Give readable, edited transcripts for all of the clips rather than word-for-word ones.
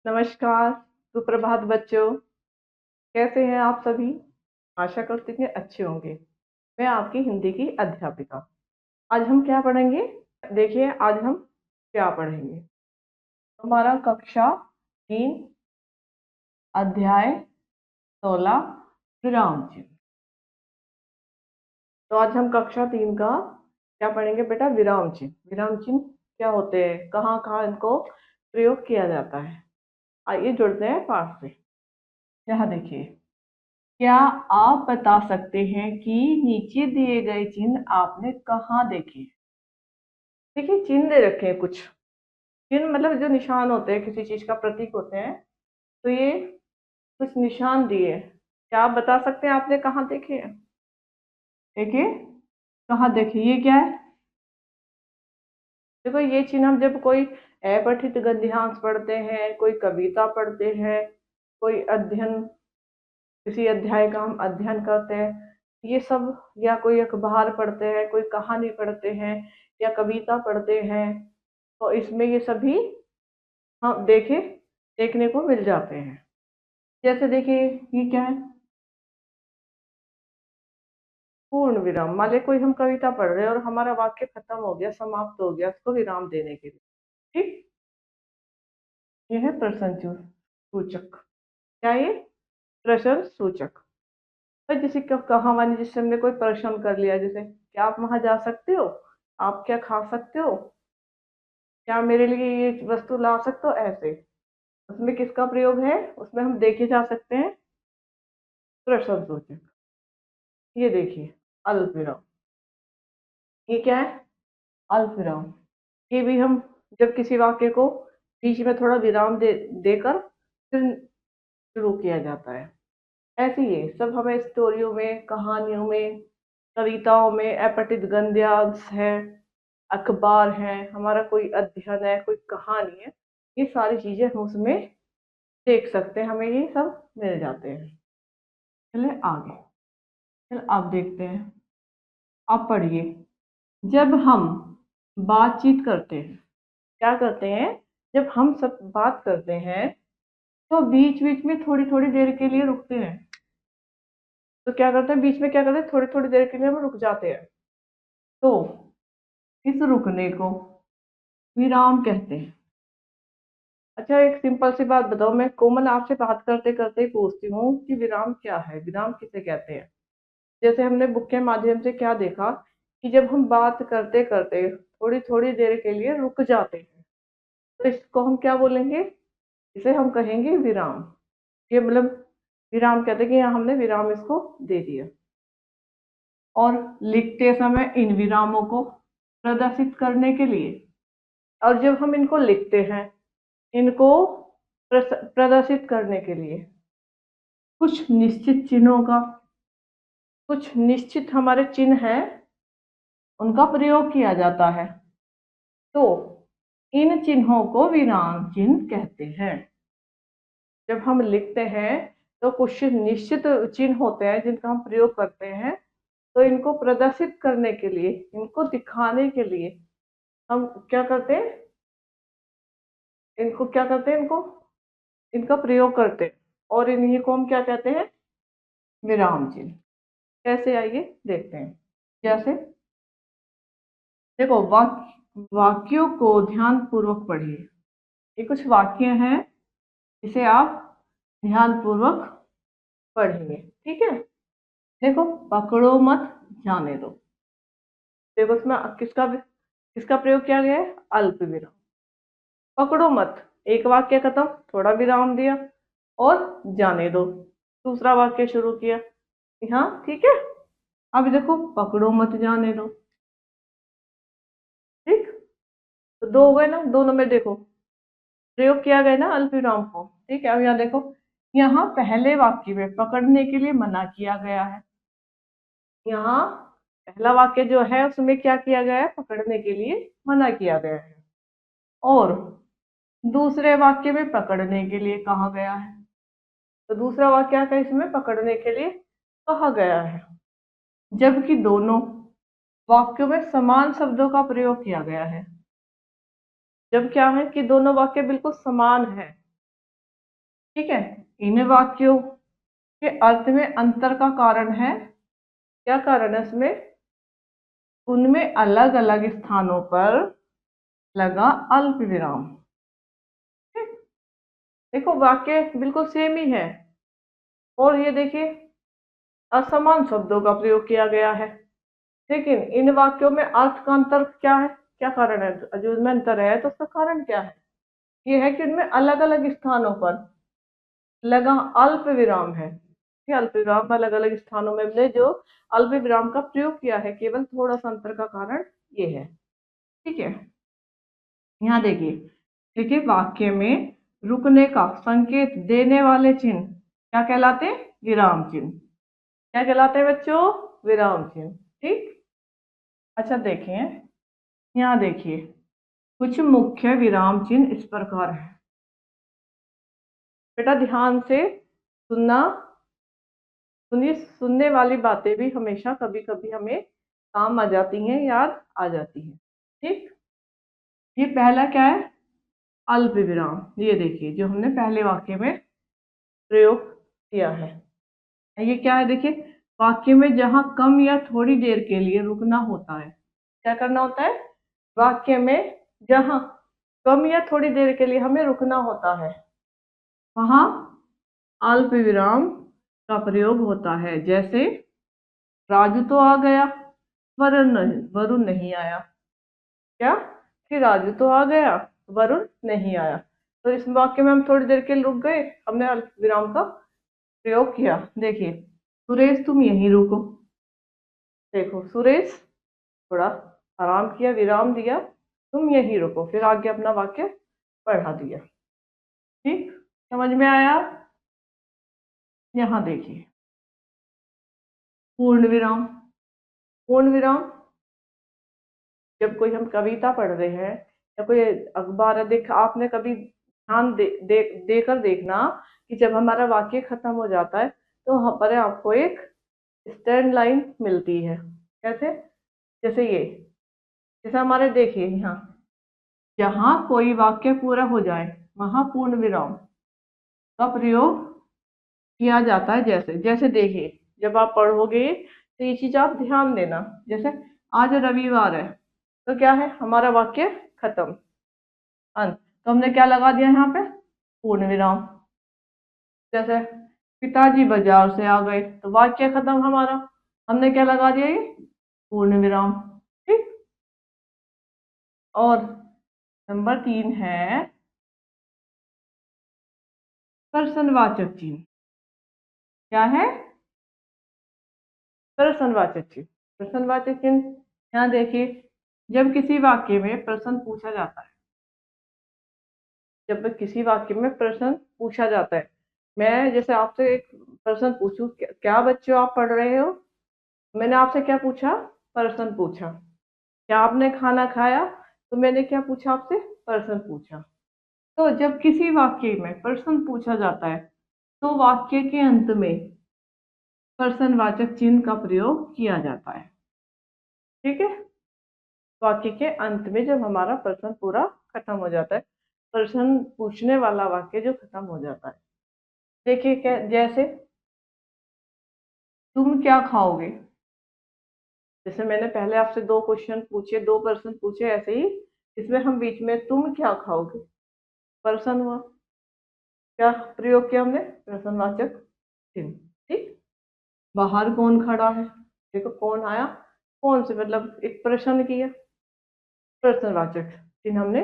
नमस्कार, सुप्रभात बच्चों। कैसे हैं आप सभी? आशा करती हूँ अच्छे होंगे। मैं आपकी हिंदी की अध्यापिका। आज हम क्या पढ़ेंगे? देखिए आज हम क्या पढ़ेंगे। हमारा कक्षा 3 अध्याय 16 विराम चिन्ह। तो आज हम कक्षा 3 का क्या पढ़ेंगे बेटा? विराम चिन्ह। विराम चिन्ह क्या होते हैं, कहाँ कहाँ इनको प्रयोग किया जाता है। आइए जुड़ते हैं पाठ से। यहाँ देखिए, क्या आप बता सकते हैं कि नीचे दिए गए चिन्ह आपने कहाँ देखे? देखिए चिन्ह दे रखे हैं कुछ। चिन्ह मतलब जो निशान होते हैं, किसी चीज का प्रतीक होते हैं। तो ये कुछ निशान दिए, क्या आप बता सकते हैं आपने कहाँ देखे हैं? देखिए कहाँ देखे, ये क्या है? देखो ये चिन्ह हम जब कोई अपठित गद्यांश पढ़ते हैं, कोई कविता पढ़ते हैं, कोई अध्ययन, किसी अध्याय का हम अध्ययन करते हैं, ये सब, या कोई अखबार पढ़ते हैं, कोई कहानी पढ़ते हैं या कविता पढ़ते हैं, तो इसमें ये सभी हम देखने को मिल जाते हैं। जैसे देखिए ये क्या है? पूर्ण विराम। मान लीजिए कोई हम कविता पढ़ रहे हैं और हमारा वाक्य खत्म हो गया, समाप्त हो गया, उसको विराम देने के लिए। ठीक, ये है प्रश्न सूचक। क्या ये? प्रश्न सूचक। तो जैसे कहा मैंने, जिससे हमने कोई प्रश्न कर लिया, जैसे क्या आप वहां जा सकते हो, आप क्या खा सकते हो, क्या मेरे लिए ये वस्तु ला सकते हो, ऐसे। उसमें किसका प्रयोग है? उसमें हम देखे जा सकते हैं प्रश्नसूचक। ये देखिए अल्पविराम। ये क्या है? अल्पविराम। ये भी हम जब किसी वाक्य को बीच में थोड़ा विराम देकर फिर शुरू किया जाता है। ऐसे ही ये सब हमें स्टोरियों में, कहानियों में, कविताओं में, अपठित गद्यांश है, अखबार है, हमारा कोई अध्ययन है, कोई कहानी है, ये सारी चीजें हम उसमें देख सकते हैं, हमें ये सब मिल जाते हैं। चले आगे। चल आप देखते हैं, आप पढ़िए। जब हम बातचीत करते हैं, क्या करते हैं? जब हम सब बात करते हैं तो बीच बीच में थोड़ी थोड़ी देर के लिए रुकते हैं। तो क्या करते हैं, बीच में क्या करते हैं, थोड़ी थोड़ी देर के लिए हम रुक जाते हैं। तो इस रुकने को विराम कहते हैं। अच्छा एक सिंपल सी बात बताओ, मैं कोमल आपसे बात करते करते ही पूछती हूँ कि विराम क्या है, विराम किसे कहते हैं? जैसे हमने बुक के माध्यम से क्या देखा कि जब हम बात करते करते थोड़ी थोड़ी देर के लिए रुक जाते हैं, तो इसको हम क्या बोलेंगे? इसे हम कहेंगे विराम। ये मतलब विराम कहते हैं कि यहाँ हमने विराम इसको दे दिया। और लिखते समय इन विरामों को प्रदर्शित करने के लिए, और जब हम इनको लिखते हैं, इनको प्रदर्शित करने के लिए कुछ निश्चित चिन्हों का, कुछ निश्चित हमारे चिन्ह हैं, उनका प्रयोग किया जाता है। तो इन चिन्हों को विराम चिन्ह कहते हैं। जब हम लिखते हैं तो कुछ निश्चित चिन्ह होते हैं जिनका हम प्रयोग करते हैं। तो इनको प्रदर्शित करने के लिए, इनको दिखाने के लिए हम क्या करते हैं? इनको क्या करते हैं? इनको, इनका प्रयोग करते हैं, और इन्हीं को हम क्या कहते हैं? विराम चिन्ह। कैसे, आइए देखते हैं। जैसे देखो, वाक्यों को ध्यान पूर्वक पढ़िए। ये कुछ वाक्य हैं, इसे आप ध्यान पूर्वक पढ़ेंगे, ठीक है? देखो, पकड़ो मत जाने दो। देखो उसमें किसका प्रयोग किया गया है? अल्प विराम। पकड़ो मत, एक वाक्य खत्म, थोड़ा विराम दिया, और जाने दो, दूसरा वाक्य शुरू किया। हाँ ठीक है। अब देखो, पकड़ो मत जाने दो। ठीक, तो दो हो गए ना, दोनों में देखो प्रयोग किया गया ना अल्प विराम को। ठीक है, अब यहाँ देखो, यहाँ पहले वाक्य में पकड़ने के लिए मना किया गया है। यहाँ पहला वाक्य जो है उसमें क्या किया गया है? पकड़ने के लिए मना किया गया है। और दूसरे वाक्य में पकड़ने के लिए कहा गया है। तो दूसरा वाक्य क्या है? इसमें पकड़ने के लिए कहा गया है, जबकि दोनों वाक्यों में समान शब्दों का प्रयोग किया गया है। जब क्या है कि दोनों वाक्य बिल्कुल समान है, ठीक है। इन वाक्यों के अर्थ में अंतर का कारण है, क्या कारण है इसमें? उनमें अलग अलग स्थानों पर लगा अल्प विराम। देखो वाक्य बिल्कुल सेम ही है, और ये देखिए असमान शब्दों का प्रयोग किया गया है, लेकिन इन वाक्यों में अर्थ का अंतर क्या है, क्या कारण है? जो इनमें अंतर है तो उसका कारण क्या है? ये है कि इनमें अलग अलग स्थानों पर लगा अल्प विराम है। ये अल्प विराम अलग अलग स्थानों में हमने जो अल्प विराम का प्रयोग किया है, केवल थोड़ा सा अंतर का कारण ये है। ठीक है, यहाँ देखिए, देखिए वाक्य में रुकने का संकेत देने वाले चिन्ह क्या कहलाते हैं? विराम चिन्ह। क्या कहलाते हैं बच्चों? विराम चिन्ह। ठीक। अच्छा देखें, यहाँ देखिए कुछ मुख्य विराम चिन्ह इस प्रकार है। बेटा ध्यान से सुनना, सुनिए, सुनने वाली बातें भी हमेशा कभी कभी हमें काम आ जाती हैं, याद आ जाती हैं। ठीक। ये पहला क्या है? अल्प विराम। ये देखिए जो हमने पहले वाक्य में प्रयोग किया है, ये क्या है? देखिए वाक्य में जहां कम या थोड़ी देर के लिए रुकना होता है, क्या करना होता है? वाक्य में जहां कम या थोड़ी देर के लिए हमें रुकना होता है, वहां अल्प विराम का प्रयोग होता है। जैसे राजू तो आ गया, वरुण नहीं आया। क्या? कि राजू तो आ गया, वरुण नहीं आया। तो इस वाक्य में हम थोड़ी देर के लिए रुक गए, हमने अल्प विराम का प्रयोग किया। देखिए सुरेश तुम यहीं रुको। देखो सुरेश थोड़ा आराम किया, विराम दिया, तुम यहीं रुको, फिर आगे अपना वाक्य बढ़ा दिया। ठीक, समझ में आया? यहाँ देखिए पूर्ण विराम। पूर्ण विराम जब कोई हम कविता पढ़ रहे हैं या कोई अखबार है, देख आपने कभी ध्यान देकर देखना कि जब हमारा वाक्य खत्म हो जाता है तो वहां पर आपको एक स्टैंड लाइन मिलती है। कैसे? जैसे ये, जैसे हमारे देखिए यहाँ, जहां कोई वाक्य पूरा हो जाए वहां पूर्ण विराम का प्रयोग किया जाता है। जैसे जैसे देखिए जब आप पढ़ोगे तो ये चीज आप ध्यान देना। जैसे आज रविवार है तो क्या है? हमारा वाक्य खत्म, अंत, तो हमने क्या लगा दिया यहाँ पे? पूर्ण विराम। जैसे पिताजी बाजार से आ गए तो वाक्य खत्म हमारा, हमने क्या लगा दिया? ये पूर्ण विराम। ठीक। और नंबर 3 है प्रश्नवाचक चिन्ह। क्या है? प्रश्नवाचक चिन्ह। प्रश्नवाचक चिन्ह, यहाँ देखिए जब किसी वाक्य में प्रश्न पूछा जाता है, जब किसी वाक्य में प्रश्न पूछा जाता है, मैं जैसे आपसे एक प्रश्न पूछूं, क्या बच्चों आप पढ़ रहे हो? मैंने आपसे क्या पूछा? प्रश्न पूछा। क्या आपने खाना खाया? तो मैंने क्या पूछा आपसे? प्रश्न पूछा। तो जब किसी वाक्य में प्रश्न पूछा जाता है तो वाक्य के अंत में प्रश्नवाचक चिन्ह का प्रयोग किया जाता है। ठीक है, वाक्य के अंत में जब हमारा प्रश्न पूरा खत्म हो जाता है, प्रश्न पूछने वाला वाक्य जो खत्म हो जाता है। देखिए क्या, जैसे तुम क्या खाओगे? जैसे मैंने पहले आपसे 2 क्वेश्चन पूछे, 2 प्रश्न पूछे, ऐसे ही इसमें हम बीच में तुम क्या खाओगे प्रश्न हुआ, क्या प्रयोग किया हमने? प्रश्नवाचक चिन्ह। ठीक। बाहर कौन खड़ा है? देखो कौन आया, कौन से, मतलब एक प्रश्न किया, प्रश्नवाचक चिन्ह हमने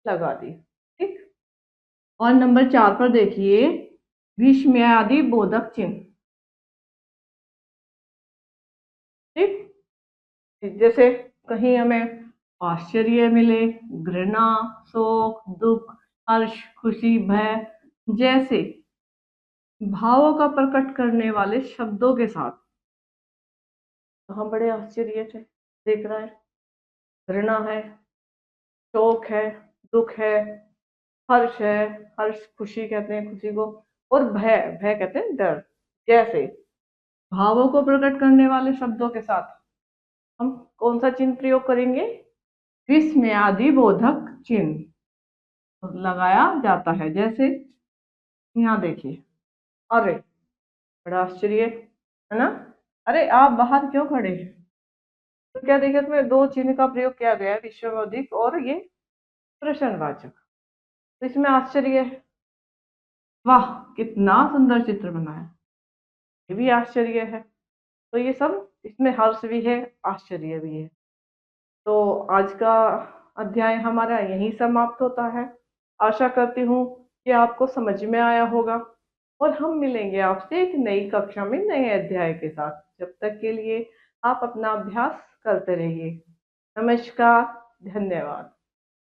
लगा दी। ठीक। और नंबर 4 पर देखिए विस्मयादि बोधक चिन्ह। ठीक। जैसे कहीं हमें आश्चर्य मिले, घृणा, शोक, दुख, हर्ष, खुशी, भय जैसे भावों का प्रकट करने वाले शब्दों के साथ, तो हम बड़े आश्चर्य से देख रहा है, घृणा है, शोक है, दुख है, हर्ष है, हर्ष खुशी कहते हैं खुशी को, और भय, भय कहते हैं डर। जैसे भावों को प्रकट करने वाले शब्दों के साथ हम कौन सा चिन्ह प्रयोग करेंगे? विस्मयादि बोधक चिन्ह लगाया जाता है। जैसे यहाँ देखिए, अरे बड़ा आश्चर्य है ना। अरे आप बाहर क्यों खड़े हैं? तो क्या देखिए, इसमें दो चिन्ह का प्रयोग किया गया है, विश्वबौद्धिक और ये प्रश्नवाचक। तो इसमें आश्चर्य है, वाह कितना सुंदर चित्र बनाया, ये भी आश्चर्य है। तो ये सब इसमें हर्ष भी है, आश्चर्य भी है। तो आज का अध्याय हमारा यहीं समाप्त होता है। आशा करती हूँ कि आपको समझ में आया होगा, और हम मिलेंगे आपसे एक नई कक्षा में नए अध्याय के साथ। जब तक के लिए आप अपना अभ्यास करते रहिए। नमस्कार, धन्यवाद।